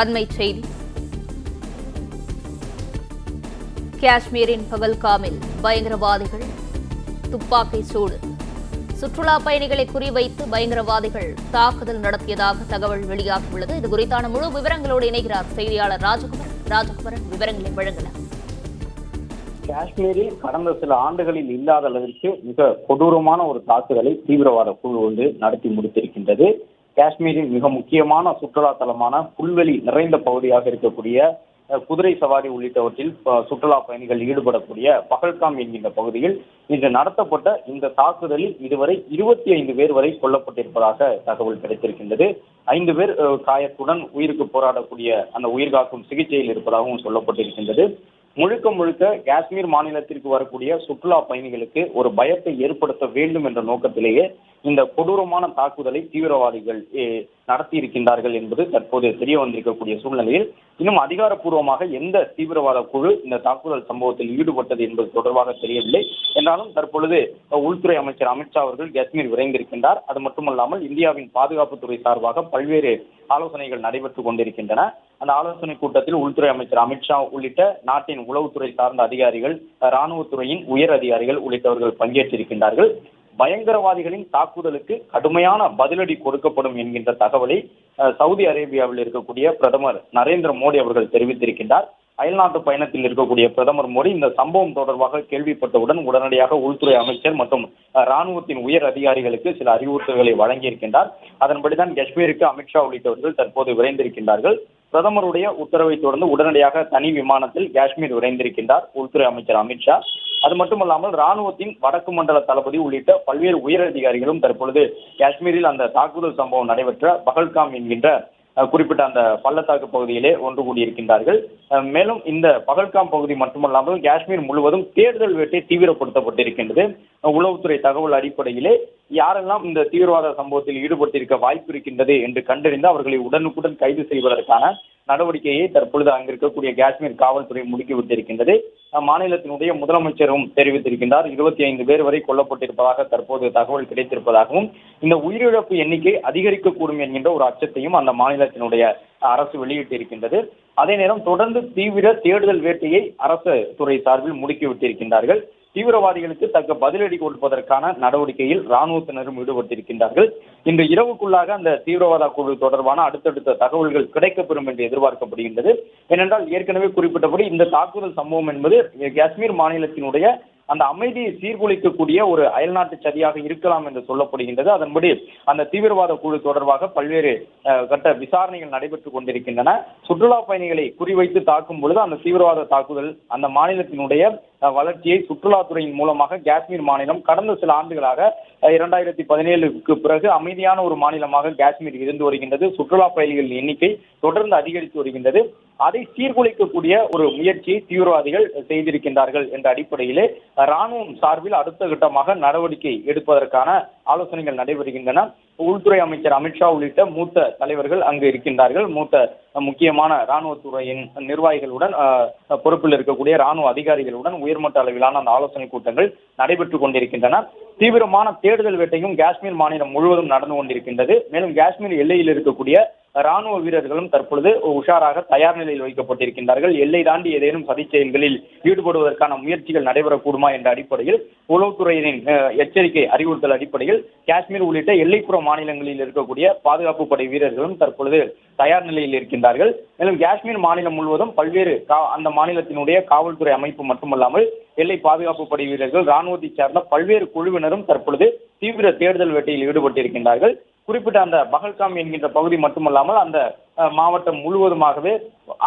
அண்மை செய்தி. காஷ்மீரின் பகல்காமில் பயங்கரவாதிகள் துப்பாக்கி சூடு. சுற்றுலா பயணிகளை குறிவைத்து பயங்கரவாதிகள் தாக்குதல் நடத்தியதாக தகவல் வெளியாகியுள்ளது. இது குறித்தான முழு விவரங்களோடு இணைகிறார் செய்தியாளர் ராஜகுமரன். விவரங்களை வழங்கலாம். காஷ்மீரில் கடந்த சில ஆண்டுகளில் இல்லாத அளவிற்கு மிக கொடூரமான ஒரு தாக்குதலை தீவிரவாத குழு நடத்தி முடித்திருக்கின்றது. காஷ்மீரின் மிக முக்கியமான சுற்றுலா தலமான புல்வெளி நிறைந்த பகுதியாக இருக்கக்கூடிய குதிரை சவாரி உள்ளிட்டவற்றில் சுற்றுலா பயணிகள் ஈடுபடக்கூடிய பகல்காம் என்கின்ற பகுதியில் இன்று நடத்தப்பட்ட இந்த தாக்குதலில் இதுவரை 25 பேர் வரை கொல்லப்பட்டிருப்பதாக தகவல் கிடைத்திருக்கின்றது. 5 பேர் காயத்துடன் உயிருக்கு போராடக்கூடிய அந்த உயிர்காக்கும் சிகிச்சையில் இருப்பதாகவும் சொல்லப்பட்டிருக்கின்றது. முழுக்க முழுக்க காஷ்மீர் மாநிலத்திற்கு வரக்கூடிய சுற்றுலா பயணிகளுக்கு ஒரு பயத்தை ஏற்படுத்த வேண்டும் என்ற நோக்கத்திலேயே இந்த கொடூரமான தாக்குதலை தீவிரவாதிகள் நடத்தி இருக்கின்றார்கள் என்பது தற்போது தெரிய வந்திருக்கக்கூடிய சூழ்நிலையில் இன்னும் அதிகாரப்பூர்வமாக எந்த தீவிரவாத குழு இந்த தாக்குதல் சம்பவத்தில் ஈடுபட்டது என்பது தொடர்பாக தெரியவில்லை. என்றாலும் தற்பொழுது உள்துறை அமைச்சர் அமித்ஷா அவர்கள் காஷ்மீர் விரைந்திருக்கின்றார். அது மட்டுமல்லாமல் இந்தியாவின் பாதுகாப்புத்துறை சார்பாக பல்வேறு ஆலோசனைகள் நடைபெற்றுக் கொண்டிருக்கின்றன. அந்த ஆலோசனை கூட்டத்தில் உள்துறை அமைச்சர் அமித்ஷா உள்ளிட்ட நாட்டின் உளவுத்துறை சார்ந்த அதிகாரிகள், ராணுவத்துறையின் உயர் அதிகாரிகள் உள்ளிட்டவர்கள் பங்கேற்றிருக்கின்றார்கள். பயங்கரவாதிகளின் தாக்குதலுக்கு கடுமையான பதிலடி கொடுக்கப்படும் என்கின்ற தகவலை சவுதி அரேபியாவில் இருக்கக்கூடிய பிரதமர் நரேந்திர மோடி அவர்கள் தெரிவித்திருக்கின்றார். அயல்நாட்டு பயணத்தில் இருக்கக்கூடிய பிரதமர் மோடி இந்த சம்பவம் தொடர்பாக கேள்விப்பட்டவுடன் உடனடியாக உள்துறை அமைச்சர் மற்றும் ராணுவத்தின் உயர் அதிகாரிகளுக்கு சில அறிவுறுத்தல்களை வழங்கியிருக்கின்றார். அதன்படிதான் காஷ்மீருக்கு அமித்ஷா உள்ளிட்டவர்கள் தற்போது விரைந்திருக்கின்றார்கள். பிரதமருடைய உத்தரவை தொடர்ந்து உடனடியாக தனி விமானத்தில் காஷ்மீர் விரைந்திருக்கின்றார் உள்துறை அமைச்சர் அமித்ஷா. அது மட்டுமல்லாமல் ராணுவத்தின் வடக்கு மண்டல தளபதி உள்ளிட்ட பல்வேறு உயர் அதிகாரிகளும் தற்பொழுது காஷ்மீரில் அந்த தாக்குதல் சம்பவம் நடைபெற்ற பகல்காம் என்கின்ற குறிப்பிட்ட அந்த பள்ளத்தாக்கு பகுதியிலே ஒன்று கூடியிருக்கின்றார்கள். மேலும் இந்த பகல்காம் பகுதி மட்டுமல்லாமல் காஷ்மீர் முழுவதும் தேடுதல் வேட்டை தீவிரப்படுத்தப்பட்டிருக்கின்றது. உளவுத்துறை தகவல் அடிப்படையிலே யாரெல்லாம் இந்த தீவிரவாத சம்பவத்தில் ஈடுபட்டிருக்க வாய்ப்பு இருக்கின்றது என்று கண்டறிந்து அவர்களை உடனுக்குடன் கைது செய்வதற்கான நடவடிக்கையை தற்பொழுது அங்கிருக்கக்கூடிய காஷ்மீர் காவல்துறை முடுக்கிவிட்டிருக்கின்றது. மாநிலத்தினுடைய முதலமைச்சரும் தெரிவித்திருக்கின்றார் 25 பேர் வரை கொல்லப்பட்டிருப்பதாக தற்போது தகவல் கிடைத்திருப்பதாகவும் இந்த உயிரிழப்பு எண்ணிக்கை அதிகரிக்கக்கூடும் என்கின்ற ஒரு அச்சத்தையும் அந்த மாநிலத்தினுடைய அரசு வெளியிட்டிருக்கின்றது. அதே நேரம் தொடர்ந்து தீவிர தேடுதல் வேட்டையை அரசு துறை சார்பில் முடுக்கிவிட்டிருக்கின்றார்கள். தீவிரவாதிகளுக்கு தக்க பதிலடி கொடுப்பதற்கான நடவடிக்கையில் ராணுவத்தினரும் ஈடுபட்டிருக்கின்றார்கள். இன்று இரவுக்குள்ளாக அந்த தீவிரவாத குழு தொடர்பான அடுத்தடுத்த தகவல்கள் கிடைக்கப்பெறும் என்று எதிர்பார்க்கப்படுகின்றது. ஏனென்றால் ஏற்கனவே குறிப்பிட்டபடி இந்த தாக்குதல் சம்பவம் என்பது காஷ்மீர் மாநிலத்தினுடைய அந்த அமைதியை சீர்குலைக்கக்கூடிய ஒரு அயல்நாட்டு சதியாக இருக்கலாம் என்று சொல்லப்படுகின்றது. அதன்படி அந்த தீவிரவாத குழு தொடர்பாக பல்வேறு கட்ட விசாரணைகள் நடைபெற்றுக் கொண்டிருக்கின்றன. சுற்றுலா பயணிகளை குறிவைத்து தாக்கும் பொழுது அந்த தீவிரவாத தாக்குதல் அந்த மாநிலத்தினுடைய வளர்ச்சியை சுற்றுலாத்துறையின் மூலமாக காஷ்மீர் மாநிலம் கடந்த சில ஆண்டுகளாக 2017க்கு பிறகு அமைதியான ஒரு மாநிலமாக காஷ்மீர் இருந்து வருகின்றது. சுற்றுலா பயணிகளின் எண்ணிக்கை தொடர்ந்து அதிகரித்து வருகின்றது. அதை சீர்குலைக்கக்கூடிய ஒரு முயற்சியை தீவிரவாதிகள் செய்திருக்கின்றார்கள் என்ற அடிப்படையிலே ராணுவம் சார்பில் அடுத்த கட்டமாக நடவடிக்கை எடுப்பதற்கான ஆலோசனைகள் நடைபெறுகின்றன. உள்துறை அமைச்சர் அமித்ஷா உள்ளிட்ட மூத்த தலைவர்கள் அங்கு இருக்கின்றார்கள். மூத்த முக்கியமான ராணுவத்துறையின் நிர்வாகிகளுடன் பொறுப்பில் இருக்கக்கூடிய ராணுவ அதிகாரிகளுடன் உயர்மட்ட அளவிலான அந்த ஆலோசனை கூட்டங்கள் நடைபெற்றுக் கொண்டிருக்கின்றன. தீவிரமான தேடுதல் வேட்டையும் காஷ்மீர் மாநிலம் முழுவதும் நடந்து கொண்டிருக்கின்றது. மேலும் காஷ்மீர் எல்லையில் இருக்கக்கூடிய ராணுவ வீரர்களும் தற்பொழுது உஷாராக தயார் நிலையில் வைக்கப்பட்டிருக்கின்றார்கள். எல்லை தாண்டி ஏதேனும் சதி செயல்களில் ஈடுபடுவதற்கான முயற்சிகள் நடைபெறக்கூடுமா என்ற அடிப்படையில் உளவுத்துறையினரின் எச்சரிக்கை அறிவுறுத்தல் அடிப்படையில் காஷ்மீர் உள்ளிட்ட எல்லைப்புற மாநிலங்களில் இருக்கக்கூடிய பாதுகாப்பு படை வீரர்களும் தற்பொழுது தயார் நிலையில் இருக்கின்றார்கள். மேலும் காஷ்மீர் மாநிலம் முழுவதும் பல்வேறு அந்த மாநிலத்தினுடைய காவல்துறை அமைப்பு மட்டுமல்லாமல் எல்லை பாதுகாப்பு படை வீரர்கள், ராணுவத்தை சார்ந்த பல்வேறு குழுவினரும் தற்பொழுது தீவிர தேடுதல் வேட்டையில் ஈடுபட்டிருக்கின்றார்கள். குறிப்பிட்ட அந்த பகல்காம் என்கின்ற பகுதி மட்டுமல்லாமல் அந்த மாவட்டம் முழுவதுமாகவே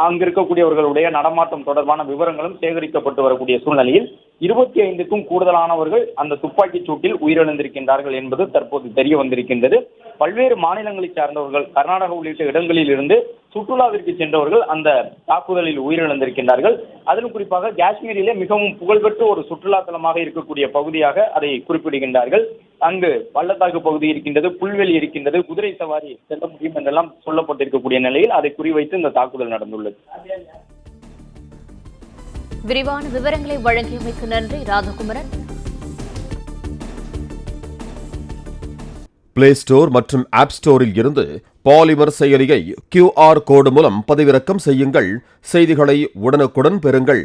அங்கிருக்கக்கூடியவர்களுடைய நடமாட்டம் தொடர்பான விவரங்களும் சேகரிக்கப்பட்டு வரக்கூடிய சூழ்நிலையில் 25க்கும் கூடுதலானவர்கள் அந்த துப்பாக்கி சூட்டில் உயிரிழந்திருக்கின்றார்கள் என்பது தற்போது தெரிய வந்திருக்கின்றது. பல்வேறு மாநிலங்களை சார்ந்தவர்கள், கர்நாடகா உள்ளிட்ட இடங்களில் இருந்து சுற்றுலாவிற்கு சென்றவர்கள் அந்த தாக்குதலில் உயிரிழந்திருக்கின்றார்கள். அதிலும் குறிப்பாக காஷ்மீரிலே மிகவும் புகழ்பெற்ற ஒரு சுற்றுலா தலமாக இருக்கக்கூடிய பகுதியாக அதை குறிப்பிடுகின்றார்கள். அங்கு பள்ளத்தாக்கு பகுதி இருக்கின்றது, புல்வெளி இருக்கின்றது, குதிரை சவாரி செல்ல முடியும் என்றெல்லாம் சொல்லப்பட்டிருக்கக்கூடிய நிலையில் அதை குறிவைத்து இந்த தாக்குதல் நடந்துள்ளது. விரிவான விவரங்களை வழங்கியமைக்கு நன்றி ராஜகுமரன். பிளே ஸ்டோர் மற்றும் ஆப் ஸ்டோரில் இருந்து பாலிமர் செயலியை QR கோடு மூலம் பதிவிறக்கம் செய்யுங்கள். செய்திகளை உடனுக்குடன் பெறுங்கள்.